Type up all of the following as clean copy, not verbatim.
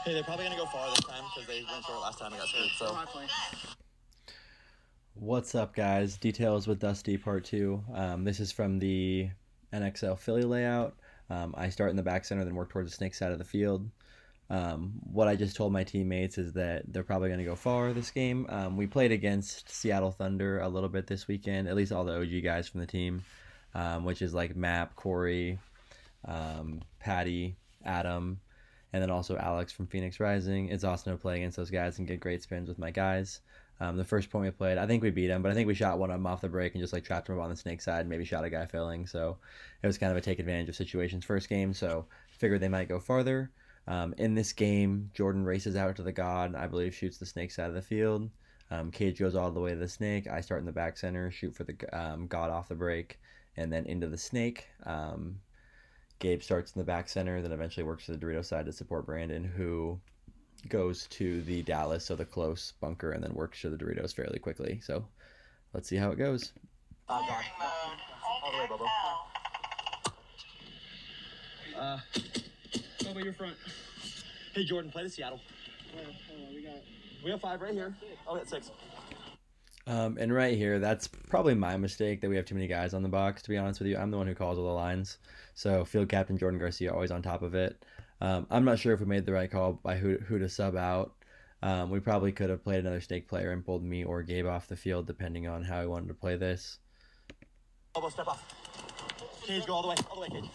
Hey, they're probably going to go far this time because they went short last time and got screwed, so. What's up, guys? Details with Dusty Part 2. This is from the NXL Philly layout. I start in the back center, then work towards the snake side of the field. What I just told my teammates is that they're probably going to go far this game. We played against Seattle Thunder a little bit this weekend, at least all the OG guys from the team, which is like Map, Corey, Patty, Adam, and then also Alex from Phoenix Rising. It's awesome to play against those guys and get great spins with my guys. The first point we played, I think we beat him, but I think we shot one of them off the break and just like trapped him up on the snake side, maybe shot a guy filling. So it was kind of a take advantage of situations first game. So figured they might go farther. In this game, Jordan races out to the god, I believe shoots the snake side of the field. Cage goes all the way to the snake. I start in the back center, shoot for the god off the break, and then into the snake. Gabe starts in the back center, then eventually works to the Dorito side to support Brandon, who goes to the Dallas, so the close bunker, and then works to the Doritos fairly quickly. So let's see how it goes. God. All the way, Bubba. Bubba, you're front. Hey, Jordan, play the Seattle. We have 5 right here. Oh, we got 6. And right here, that's probably my mistake that we have too many guys on the box, to be honest with you. I'm the one who calls all the lines. So field captain Jordan Garcia always on top of it. I'm not sure if we made the right call by who to sub out. We probably could have played another snake player and pulled me or Gabe off the field, depending on how we wanted to play this. Elbow, step off. Cage, go all the way, Cage.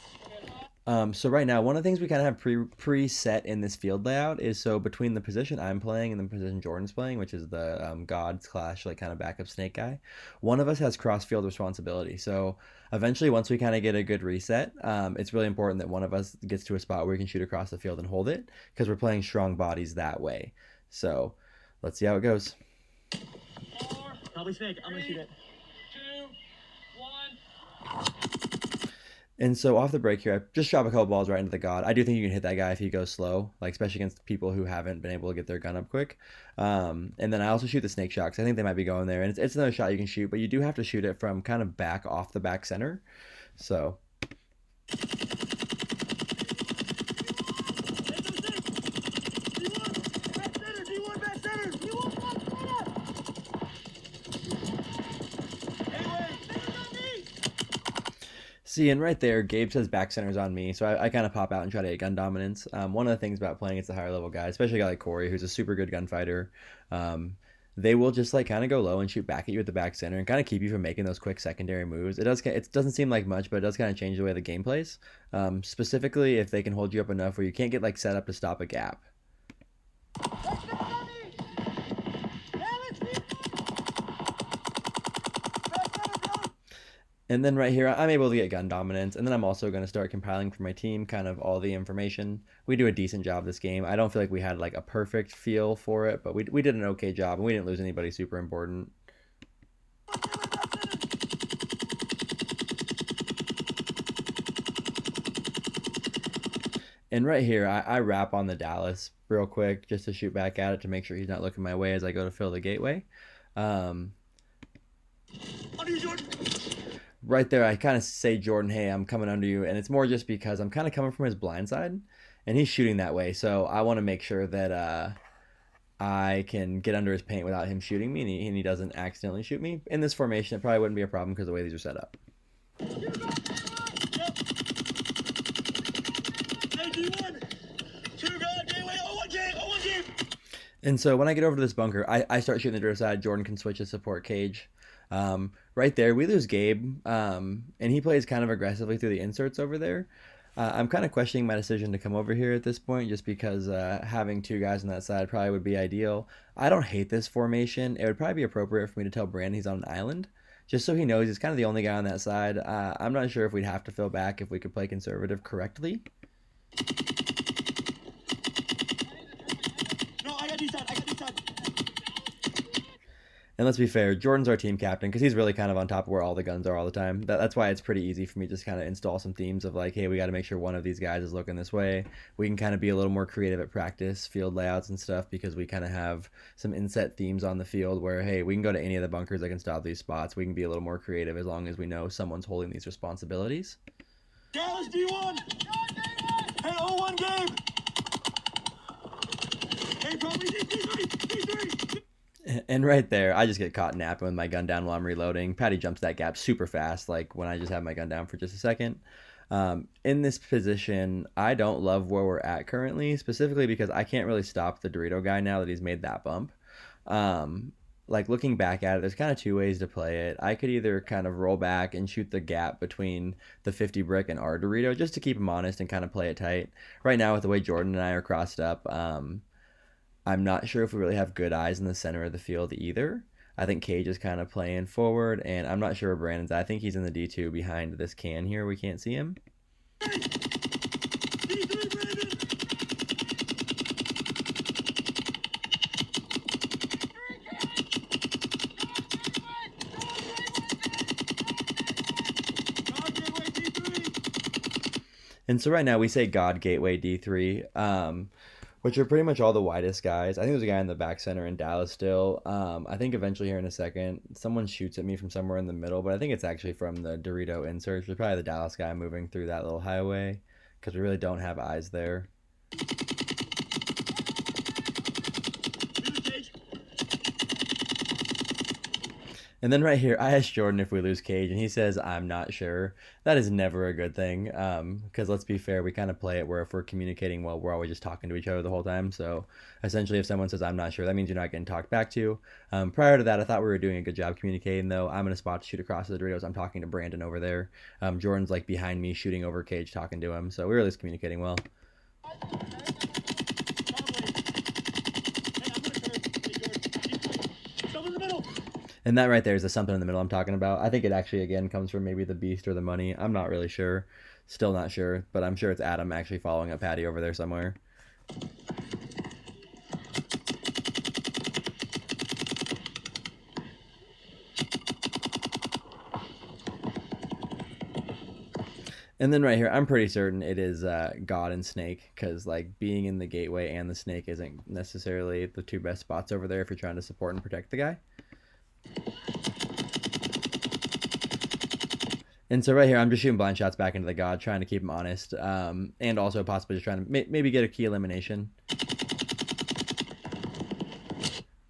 So right now, one of the things we kind of have preset in this field layout is so between the position I'm playing and the position Jordan's playing, which is the God's Clash, like kind of backup snake guy, one of us has cross field responsibility. So eventually, once we kind of get a good reset, it's really important that one of us gets to a spot where we can shoot across the field and hold it, because we're playing strong bodies that way. So let's see how it goes. 4, Probably snake. I'm going to shoot it. 2, 1. And so off the break here, I just drop a couple balls right into the god. I do think you can hit that guy if he goes slow, like especially against people who haven't been able to get their gun up quick. And then I also shoot the snake shot because I think they might be going there. And it's another shot you can shoot, but you do have to shoot it from kind of back off the back center. So... See, and right there, Gabe says back center's on me, so I kind of pop out and try to get gun dominance. One of the things about playing against the higher level guys, especially a guy like Corey, who's a super good gunfighter, they will just like kind of go low and shoot back at you at the back center and kind of keep you from making those quick secondary moves. It doesn't seem like much, but it does kind of change the way the game plays. Specifically, if they can hold you up enough where you can't get like set up to stop a gap. And then right here, I'm able to get gun dominance, and then I'm also going to start compiling for my team kind of all the information. We do a decent job this game. I don't feel like we had like a perfect feel for it, but we did an okay job, and we didn't lose anybody super important. And right here, I wrap on the Dallas real quick just to shoot back at it to make sure he's not looking my way as I go to fill the gateway. Right there, I kind of say, Jordan, hey, I'm coming under you. And it's more just because I'm kind of coming from his blind side, and he's shooting that way. So I want to make sure that I can get under his paint without him shooting me, and he doesn't accidentally shoot me. In this formation, it probably wouldn't be a problem because of the way these are set up. And so when I get over to this bunker, I start shooting the Dorito side. Jordan can switch to support Cage. Right there, we lose Gabe, and he plays kind of aggressively through the inserts over there. I'm kind of questioning my decision to come over here at this point just because having 2 guys on that side probably would be ideal. I don't hate this formation. It would probably be appropriate for me to tell Brandon he's on an island, just so he knows he's kind of the only guy on that side. I'm not sure if we'd have to fill back if we could play conservative correctly. And let's be fair, Jordan's our team captain because he's really kind of on top of where all the guns are all the time. That's why it's pretty easy for me to just kind of install some themes of like, hey, we got to make sure one of these guys is looking this way. We can kind of be a little more creative at practice, field layouts and stuff, because we kind of have some inset themes on the field where, hey, we can go to any of the bunkers that can stop these spots. We can be a little more creative as long as we know someone's holding these responsibilities. Dallas D1! Hey, 0-1 Gabe! And right there, I just get caught napping with my gun down while I'm reloading. Patty jumps that gap super fast, like when I just have my gun down for just a second. In this position, I don't love where we're at currently, specifically because I can't really stop the Dorito guy now that he's made that bump. Like looking back at it, there's kind of two ways to play it. I could either kind of roll back and shoot the gap between the 50 brick and our Dorito just to keep him honest and kind of play it tight. Right now, with the way Jordan and I are crossed up, I'm not sure if we really have good eyes in the center of the field either. I think Cage is kind of playing forward, and I'm not sure where Brandon's at. I think he's in the D2 behind this can here. We can't see him. And so right now we say God Gateway D3, which are pretty much all the widest guys. I think there's a guy in the back center in Dallas still. I think eventually here in a second, someone shoots at me from somewhere in the middle, but I think it's actually from the Dorito insert. It's probably the Dallas guy moving through that little highway because we really don't have eyes there. And then right here, I asked Jordan if we lose Cage, and he says, I'm not sure. That is never a good thing, because let's be fair, we kind of play it where if we're communicating well, we're always just talking to each other the whole time. So essentially, if someone says, I'm not sure, that means you're not getting talked back to. Prior to that, I thought we were doing a good job communicating, though. I'm in a spot to shoot across the Doritos. I'm talking to Brandon over there. Jordan's like behind me, shooting over Cage, talking to him. So we were at least communicating well. And that right there is the something in the middle I'm talking about. I think it actually, again, comes from maybe the beast or the money. I'm not really sure. Still not sure. But I'm sure it's Adam actually following up Patty over there somewhere. And then right here, I'm pretty certain it is God and Snake, because like being in the gateway and the Snake isn't necessarily the two best spots over there if you're trying to support and protect the guy. And so right here, I'm just shooting blind shots back into the God, trying to keep him honest, and also possibly just trying to maybe get a key elimination.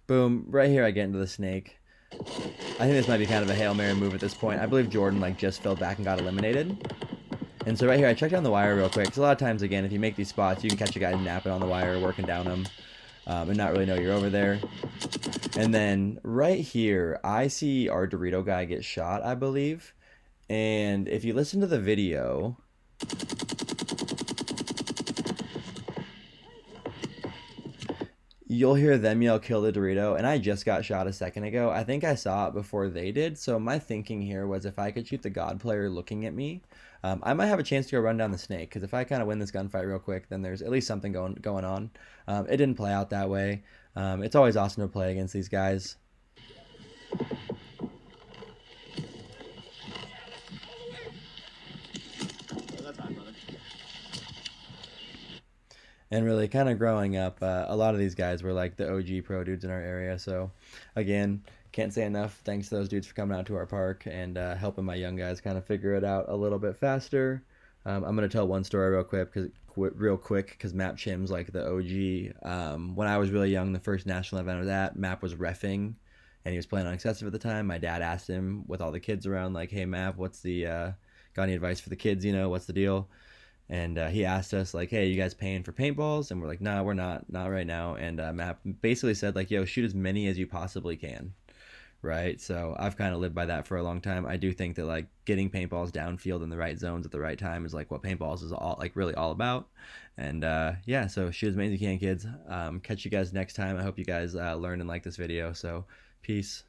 Boom. Right here, I get into the Snake. I think this might be kind of a Hail Mary move at this point. I believe Jordan like just fell back and got eliminated. And so right here, I checked down the wire real quick, because a lot of times, again, if you make these spots, you can catch a guy napping on the wire, working down him, and not really know you're over there. And then right here, I see our Dorito guy get shot, I believe. And if you listen to the video, you'll hear them yell, kill the Dorito. And I just got shot a second ago. I think I saw it before they did. So my thinking here was if I could shoot the God player looking at me, I might have a chance to go run down the Snake. Because if I kind of win this gunfight real quick, then there's at least something going on. It didn't play out that way. It's always awesome to play against these guys. And really kind of growing up, a lot of these guys were like the OG pro dudes in our area. So again, can't say enough thanks to those dudes for coming out to our park and helping my young guys kind of figure it out a little bit faster. I'm going to tell one story real quick because Map Chim's like the OG. When I was really young, the first national event I was at, Map was reffing and he was playing on excessive at the time. My dad asked him with all the kids around, like, hey, Map, what's the, got any advice for the kids, you know, what's the deal? And he asked us, like, hey, you guys paying for paintballs? And we're like, nah, we're not right now. And Map basically said, like, yo, shoot as many as you possibly can, right? So I've kind of lived by that for a long time. I do think that, like, getting paintballs downfield in the right zones at the right time is, like, what paintballs is all, like, really all about. And, yeah, so shoot as many as you can, kids. Catch you guys next time. I hope you guys learned and liked this video. So, peace.